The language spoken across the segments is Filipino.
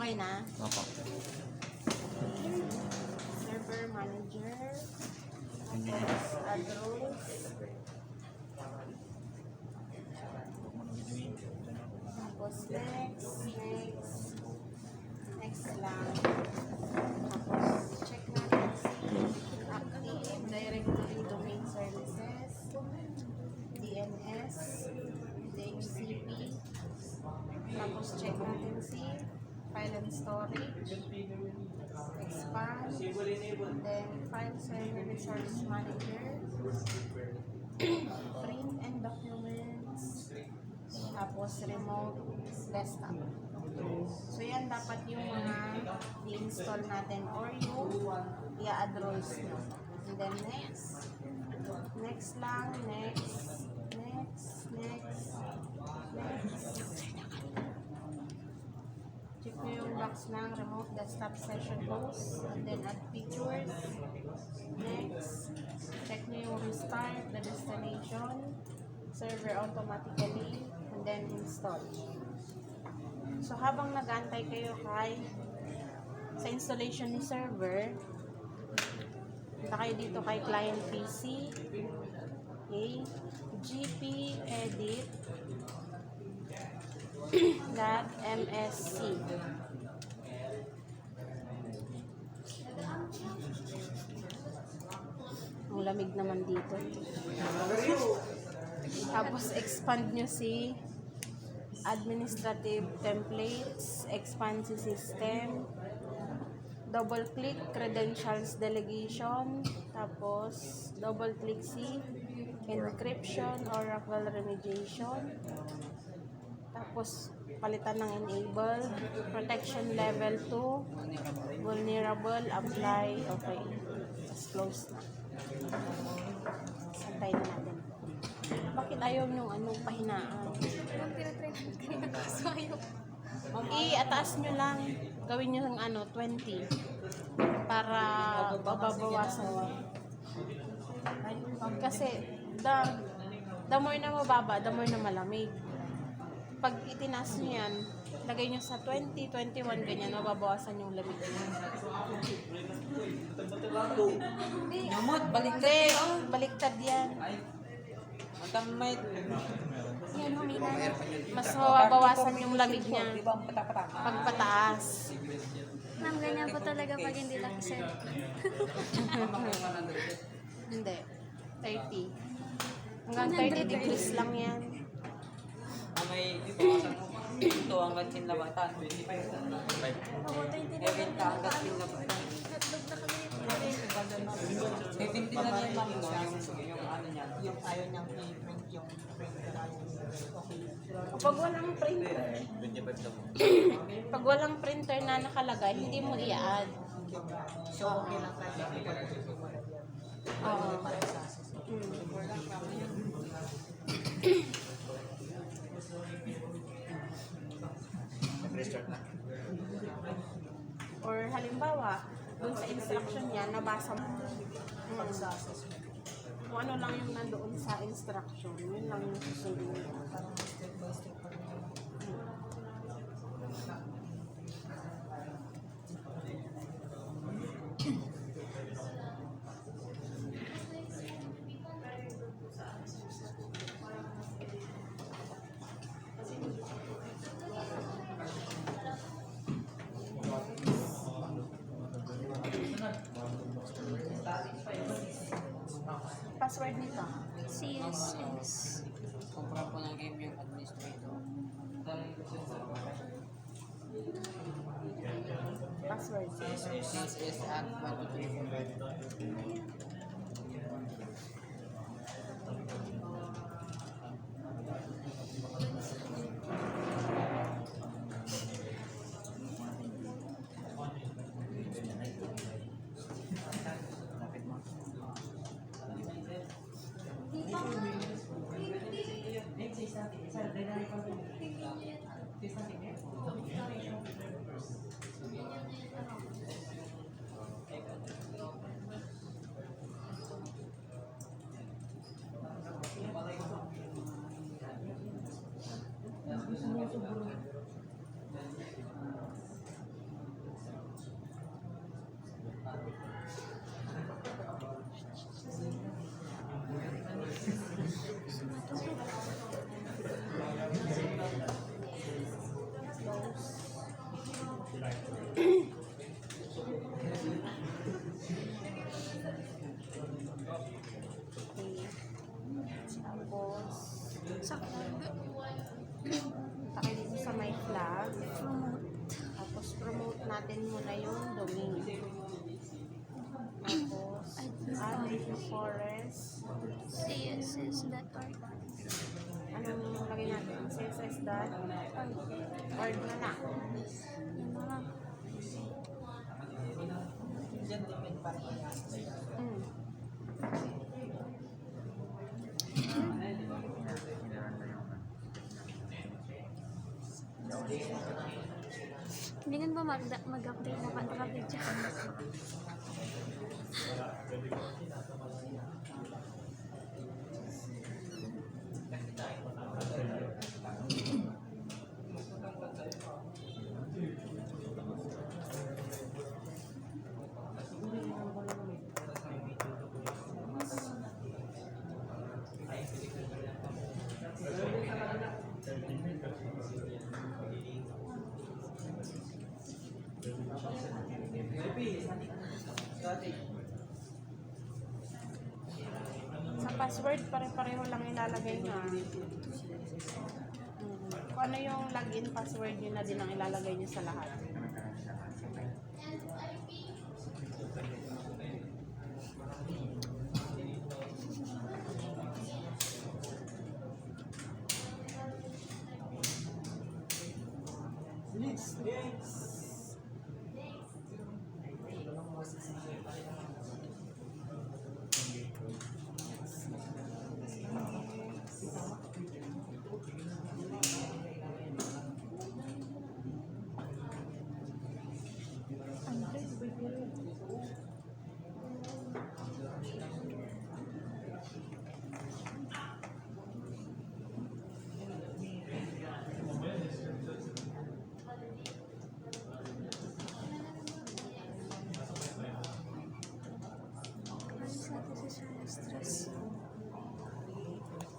Okay na? Opo. Server manager. Engineer. Add roles. Tapos next lang. Tapos check natin si active directory domain services, DNS, DHCP. Tapos check natin si file and storage, expand, then file server resource manager, print and documents, tapos remote desktop. So yan dapat yung mga i-install natin or yung i-add roles nyo. And then next lang, next. Check nyo yung box ng remote desktop session host, and then add features. Next, check nyo yung restart the destination server automatically, and then install. So habang nag-aantay kayo sa installation ni server, punta kayo dito kay client PC. Okay, gp edit .msc. Ang lamig naman dito. Tapos expand nyo si administrative templates, expand si system, double click credentials delegation, tapos double click si encryption, Oracle remediation, tapos palitan ng enable, protection level 2, vulnerable, apply, okay, tapos close na. Santay na natin. Bakit ayaw yung pahinaan? I-ataas nyo lang. Gawin nyo ng 20 para mababawasan nyo. Kasi the more na mababa, the more na malamig. Pag itinaas nyo yan, lagay nyo sa 20, 21, ganyan, mababawasan yung lamig nyo. Namot, baliktad. Baliktad yan. Matamay. Yan, humina. Mas mababawasan yung lamig niya pag pataas. Ma'am, ganyan po talaga pag hindi lang set. Hindi. 30. Hanggang 30 degrees lang yan. May ibawasan mo. Ito hanggang sinlabatan. 25. Oo, 20 na Event ka hanggang sinlabatan. natlog na kami. 17 lang yan lang, no? Yung ano niya. Yung ayaw niyang i-print yung printer ayaw niya. Okay. Pag walang printer, pag walang printer na nakalagay, hindi mo i-add. So, okay lang tayo. Oo. Para sa system. Or halimbawa, dun sa instruction niya, nabasa mo. Pag sa assessment. Kung ano lang yung nandoon sa instruction, yun lang yung susundin mo. Parang step by step pa rin. Password nito. CSS. Kumpara po ng game yung administrator. Password. This is at 123. tab. Promote. Tapos promote natin muna yung domain. Tapos add forest. CSS.org. Anong lagay natin? CSS dot org na na. Yan na lang. Diyan din may parang i-access. Mm. Hindi nga ba mag-update na pag-video? Sa password, pare-pareho lang ilalagay na. Kung ano yung login password yun na din ang ilalagay nyo sa lahat. Stress.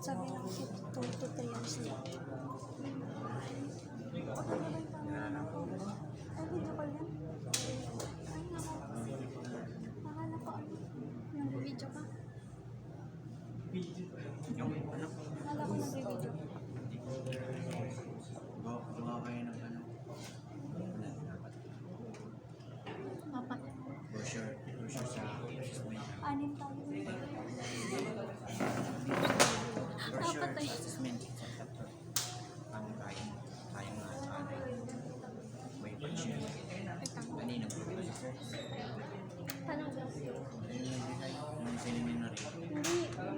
Sabi lang siya, 2 to 3 years na. Okay na ba yung pangalan ko? Ay, video call yan? Ay, nako. Nakala ko ano? Yung video ka? Yung ano? Nakala ko nag-video. Gawa kayo ng ano? Apat. Brochure sa assessment. 6 tayo. Brochure Apat ay. sa assessment. Ano tayo nga sa ano? May brochure. Kanina po. Ano? Yung preliminary. Hindi,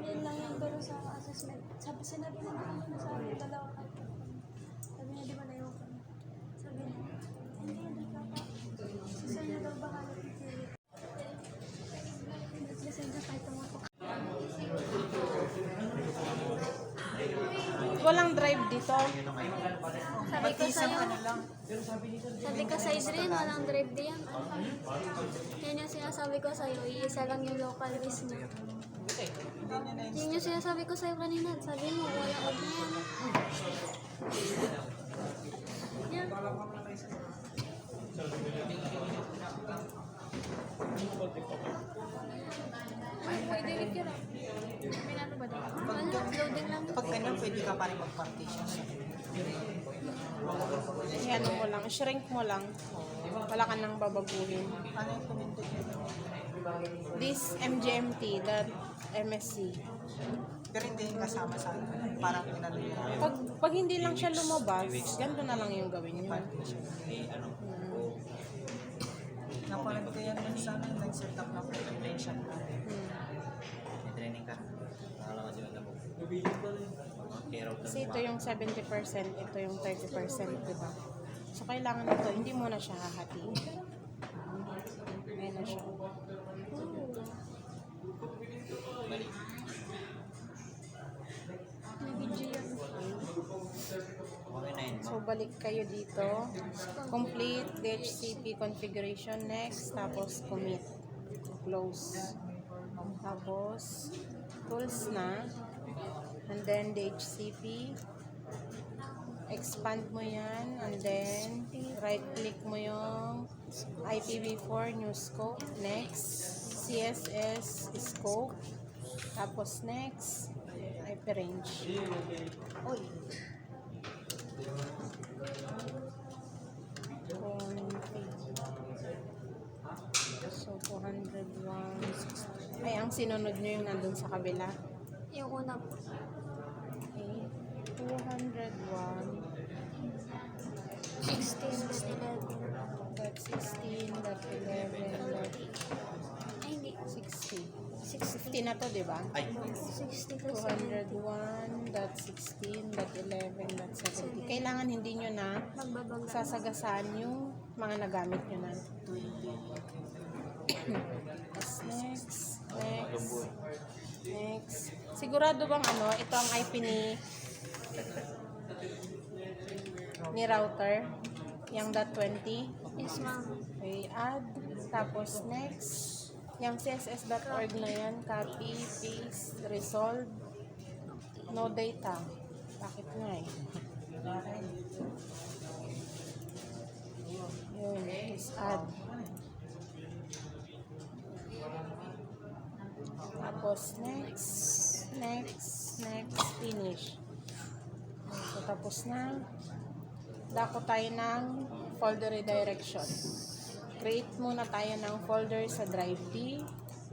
yun lang yung pero sa assessment. Sinabi na naman na sa akin, dalawa ka. Sabi niya, di ba na yung sabi niya, hindi ka pa. Sa inyo daw bahala pipilit. Nag-listen ka kahit tumapok. Walang drive dito. Sabi ko sa'yo, sabi ko sa Idrin, walang drive diyan. Yan yung sinasabi ko sa'yo, iisa lang yung local list niya. Yun yung sinasabi ko sa'yo kanina, sabi mo, wala odd na yan. Yan. Ay, pwede rin yun ah. May ano ba doon? Wala, uploading lang yun. Pag ganun, pwede ka pa rin mag-partition. Yan mo lang, shrink mo lang. Wala ka nang babaguhin. Ano yung kuminto yun? This mgmt.msc. Pero hindi yung kasama sa parang inano yun. Pag hindi lang siya lumabas, ganito na lang yung gawin nyo. Ano? Napalag ko yan dun sa amin, nag-set up na presentation. May training ka. Akala ka dyan na po. Kasi ito yung 70%, ito yung 30%, diba? So, kailangan ito, hindi mo na siya hahatiin. Ayan na siya. Balik. May video yan. Okay na yun. So, balik kayo dito. Complete DHCP configuration. Next. Tapos, commit. Close. Tapos, tools na. And then, DHCP. Expand mo yan. And then, right-click mo yung IPv4 new scope. Next. CSS scope. Tapos, next. IP range. Uy. sinunod nyo yung nandun sa kabila? Yung una po. Okay. 201. 16.11. Dot 16, dot 11, dot Ay, hindi. 60. 60. 50 na to, di ba? Ay, 60 plus 70. 201.16.11.70. Kailangan hindi nyo na Magbabaga. sasagasaan yung mga nagamit nyo na. Tapos next. Sigurado bang ito ang IP ni router? Yung .20? Yes, ma'am. Okay, add. Tapos next. Yung css.org na yan, copy, paste, resolve. No data. Bakit nga eh? Yun, is add. Tapos next, finish. So, tapos na. Dako tayo ng folder redirection. Create muna tayo ng folder sa Drive D.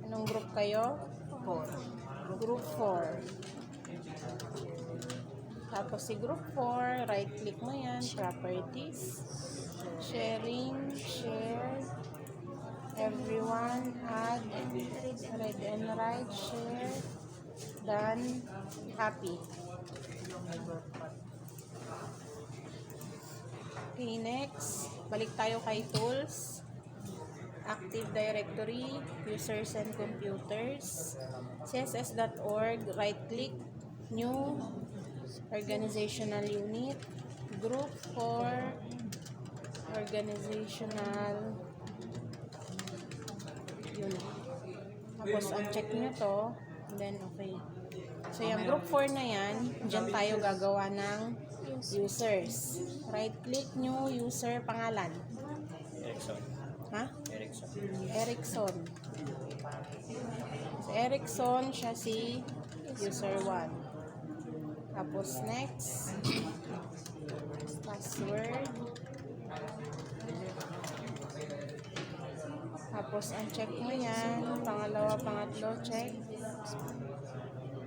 Anong group kayo? 4. Group 4. Tapos si group 4, right click mo yan, properties, sharing, share, everyone, add, read and write, share, done, happy. Okay, next, balik tayo kay tools, Active Directory, users and computers, css.org, right click, new, organizational unit, group 4, organizational unit. Tapos, uncheck nyo to, and then okay. So, yung group 4 na yan, dyan tayo gagawa ng users. Right click, new, user, pangalan. Erickson. Ha? Erickson. Erickson. Si Erickson, siya si user 1. Tapos next, password. Tapos uncheck mo yan. Pangalawa, pangatlo, check.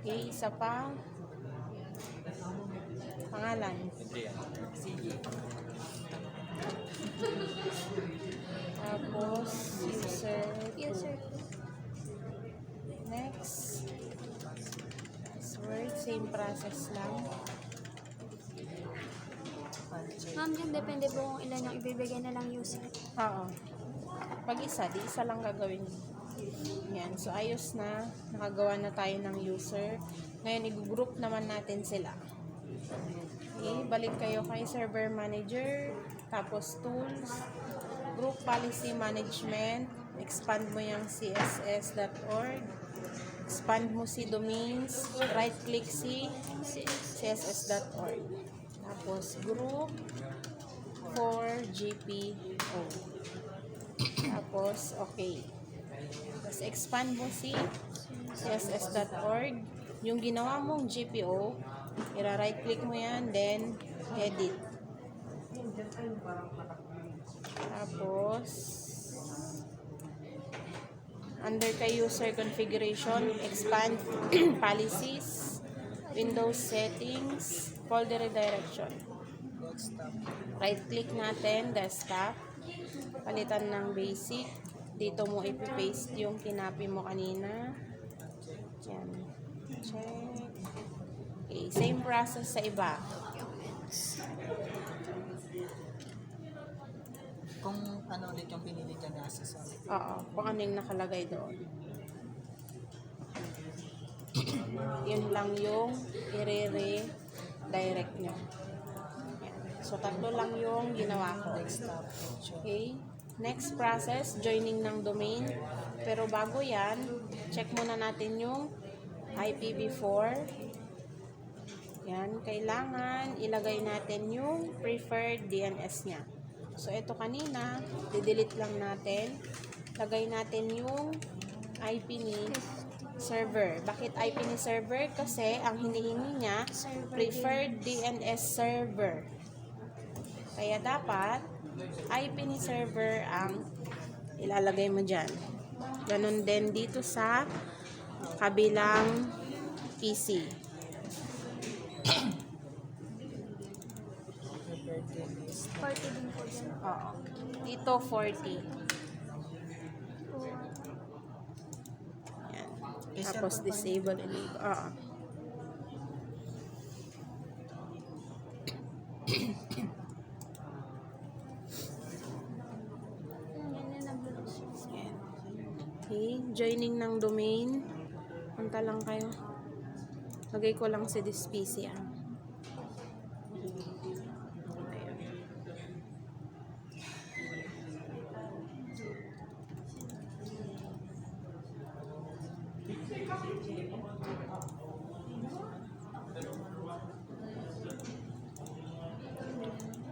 Okay, isa pa. Pangalan. Adrian. Tapos, user 2. User. Next. Password, same process lang. Ma'am, dyan depende po kung ilan yung ibibigay na lang user. Oo. Pag isa, di isa lang gagawin. Yan. So, ayos na. Nakagawa na tayo ng user. Ngayon, i-group naman natin sila. Okay, balik kayo kay server manager. Tapos, tools. Group policy management. Expand mo yung css.org. Expand mo si domains. Right click si css.org. Tapos, group for GPO. Tapos, okay. Tapos, expand mo si css.org. Yung ginawa mong GPO, ira-right click mo yan, then edit. Tapos, under kay user configuration, expand policies, Windows settings, folder redirection. Right click natin, desktop. Palitan ng basic. Dito mo ipipaste yung kinapi mo kanina. Yan. Check. Okay, same process sa iba. Kung ano ulit yung pinili dyan na access. Oo, kung ano yung nakalagay doon. Yun lang yung i-redirect nyo. Yan. So, tatlo lang yung ginawa ko. Okay. Next process, joining ng domain. Pero bago yan, check muna natin yung IPv4. Yan, kailangan ilagay natin yung preferred DNS niya. So, ito kanina, didelete lang natin. Lagay natin yung IP ni server. Bakit IP ni server? Kasi ang hinihingi niya, preferred DNS server. Kaya dapat, IP ni server ang ilalagay mo dyan. Ganon din dito sa kabilang PC. Party din po dyan. Oo. Dito 40. Yan. Tapos disable, enable. Oo. Yan, nag-lose. Yan. Okay. Joining ng domain. Punta lang kayo. Lagay ko lang si this PC. Ayun.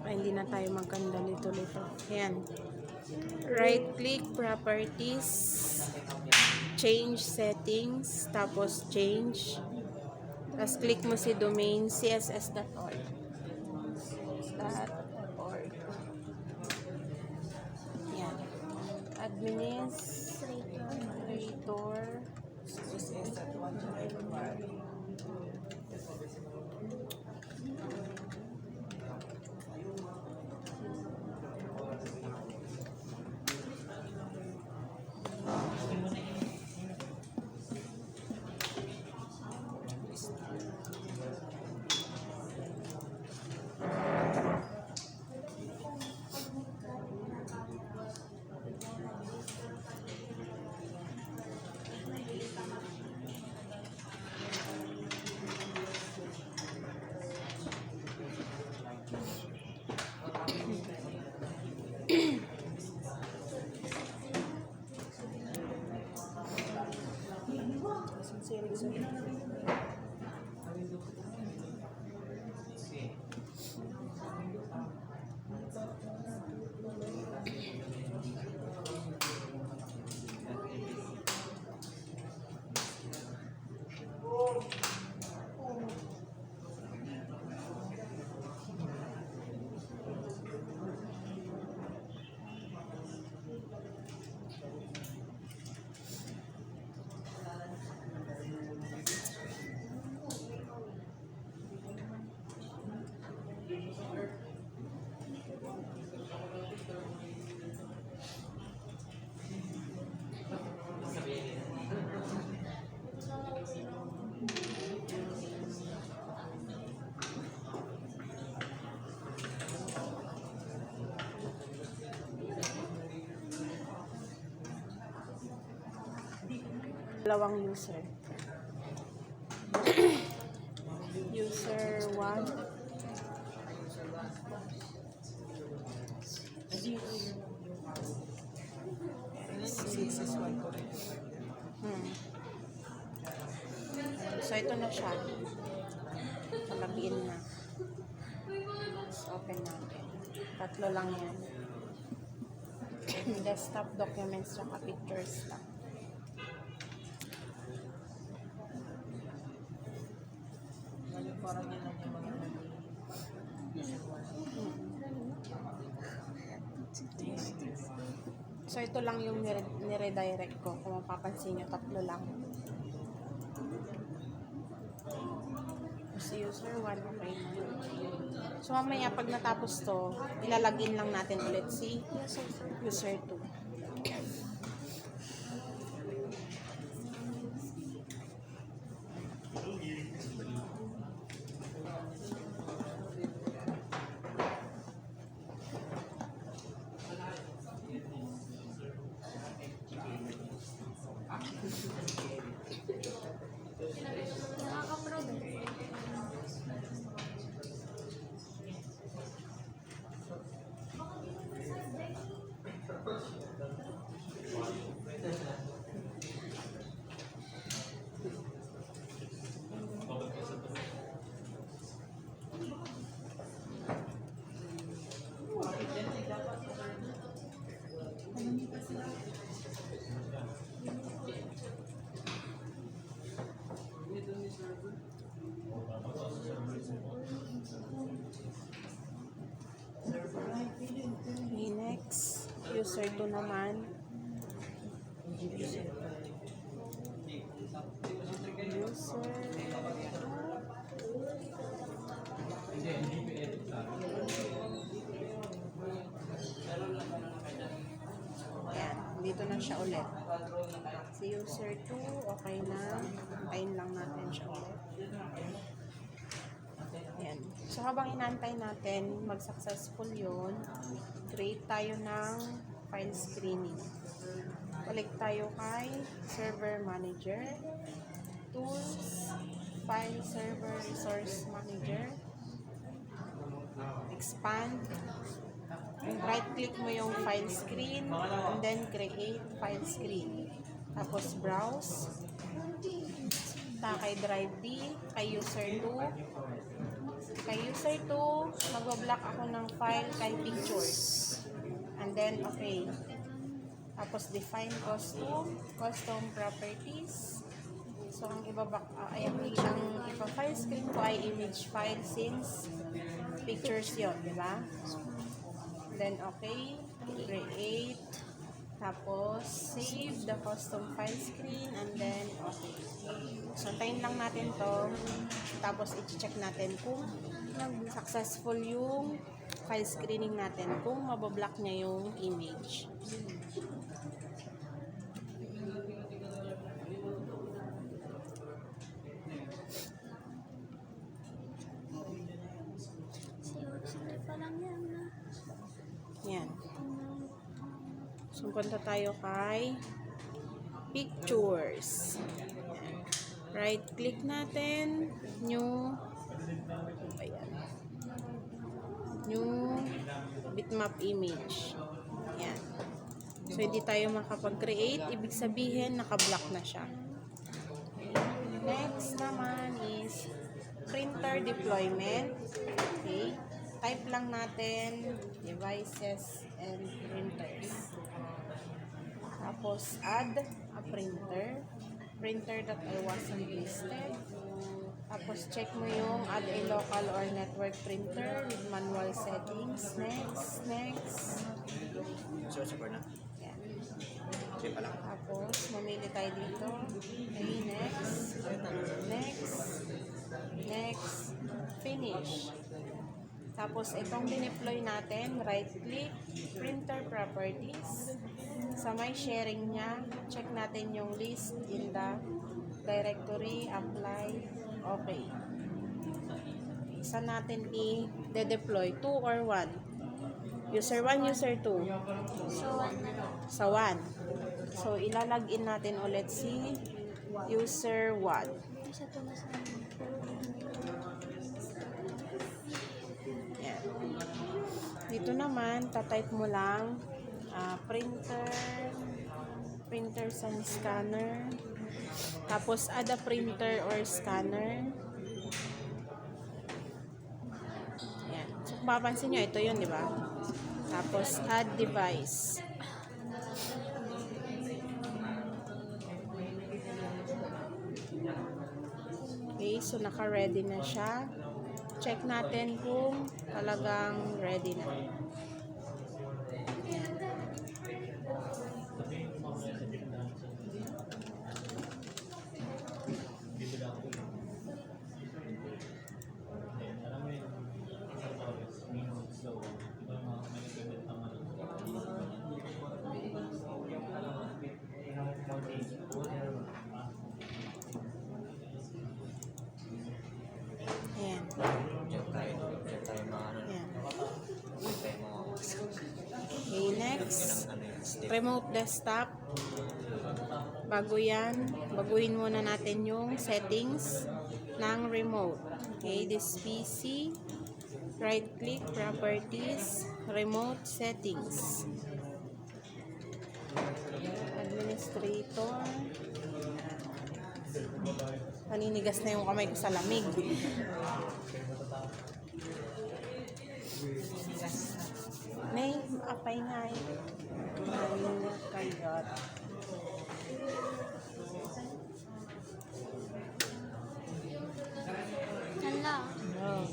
Ay, hindi na tayo magkandalito-lito. Ayan. Right click, properties, change settings, tapos change. Tapos click mo si domain css.org. Ayan. Administrator. Dalawang user. User 1. CSS1 ko rin. So, ito na siya. Palagin na. Let's open natin. Tatlo lang yan. Desktop documents at pictures lang. Parang yun lang yung mga So, ito lang yung nire-redirect ko. Kung mapapansin nyo, tatlo lang. Si user 1, okay na. So, mamaya pag natapos to, ilalagin lang natin ulit si user 2. Nakaka-proud eh. Okay, next. User 2 naman. User. Ayan, dito na siya ulit. Si user 2, okay na. Antayin lang natin siya ulit. Ayan. So, habang inantay natin, mag-successful yun, create tayo ng file screening. Balik tayo kay Server Manager, Tools, File Server Resource Manager, Expand, right-click mo yung file screen, and then create file screen. Tapos browse, kay Drive D, kay User 2. Kay User 2, mag-block ako ng file kay Pictures. And then, okay. Tapos define custom properties. So, ang ang ipa-file screen ko ay image file since pictures yun, di ba? Then, okay. Create. Tapos, save the custom file screen. And then, okay. So, antayin lang natin to. Tapos, i-check natin kung successful yung file screening natin. Kung mabablock niya yung image. Sige pa lang yan. Yan. So, punta tayo kay Pictures. Right click natin, new, ayan, new bitmap image. Yan. So, hindi tayo makapag-create. Ibig sabihin, nakablock na siya. Next naman is printer deployment. Okay. Type lang natin devices and printers. Tapos, add a printer. Printer that I wasn't listed. Tapos, check mo yung add a local or network printer with manual settings. Next. So, super na. Yan. Sige pa lang. Tapos, mamili tayo dito. Okay, next, finish. Tapos, itong dineploy natin, right-click, printer properties. Sa may sharing niya, check natin yung list in the directory, apply, okay. Isa natin i-deploy, 2 or 1. User 1, user 2. Sa 1. So, ilalagin natin ulit si user 1. Isa to na sa Yan. Dito naman, tatype mo lang printers and scanner. Tapos, add a printer or scanner. Yan. So, kung mapapansin nyo, ito yun, di ba? Tapos, add device. Okay, so naka-ready na siya. Check natin kung talagang ready na. Ayan. Diyan tayo maano. Ayan. Tayo mo. Okay, next. Ano yun? Step. Remote desktop. Bago yan, baguhin muna natin yung settings ng remote. Okay, this PC. Right click, properties, remote settings. Administrator. Paninigas na yung kamay ko sa lamig. Nay, apay nga eh. Kayot. Hala. Oh.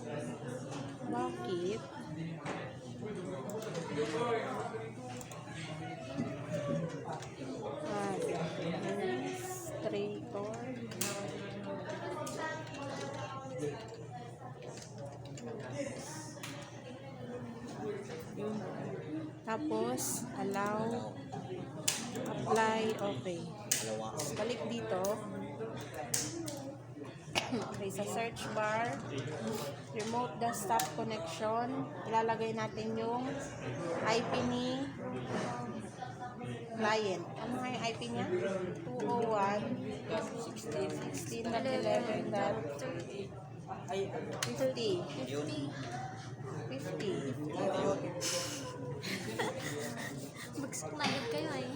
Bakit? Administrator. Tapos, allow, apply, okay. Dalawa. Balik dito. Okay, sa search bar, remote desktop connection. Ilalagay natin yung IP ni client. Ano nga yung IP niya? 201.16.11.50. Yun. 50. Mag-excited kayo ay.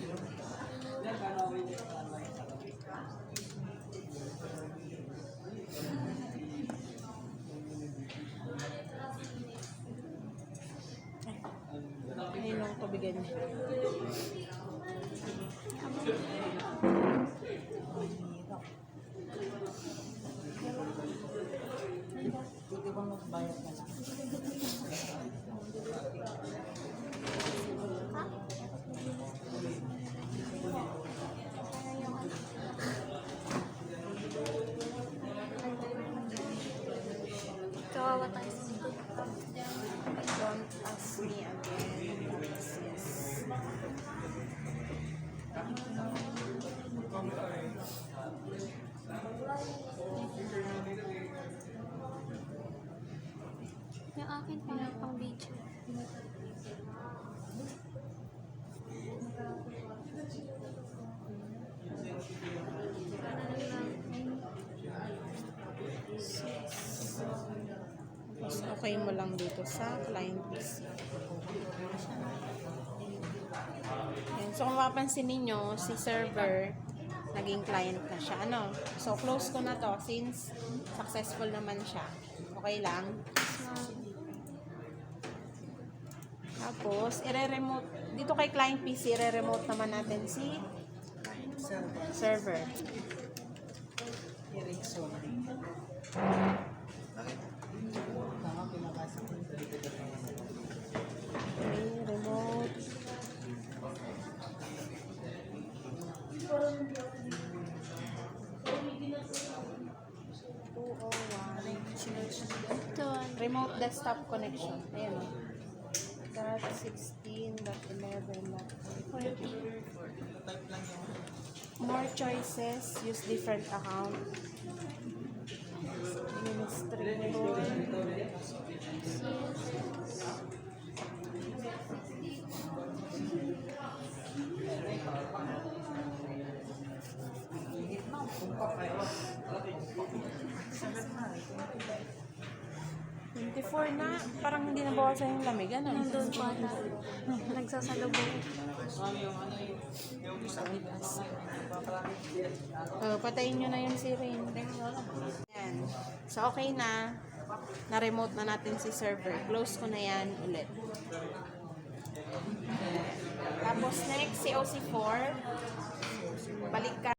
Ayun yung tubigan niya. Pwede bang magbayad na lang? Kawawa tayo sa Don't ask me again. Tapos, yes. Yung akin pang video. Tapos, okay mo lang dito sa client PC. Ayan. So, kung mapapansin ninyo, si server, naging client na siya. Ano? So, close ko na to since successful naman siya. Okay lang. Tapos, ire-remote. Dito kay client PC, ire-remote naman natin si server. Erickson. Bakit? Tama, pinabasa ko. Okay, remote. Ito. Remote desktop connection. Ayan o. .16.11.40. Type lang yung More choices. Use different account. Administrator. Four na, parang hindi na bawasan yung lamig, ano? Nandun pa na. Nagsasalubong. Patayin nyo na yung si Rain. Yan. So, okay na. Na-remote na natin si server. Close ko na yan ulit. Tapos, next, si OC4. Balik ka.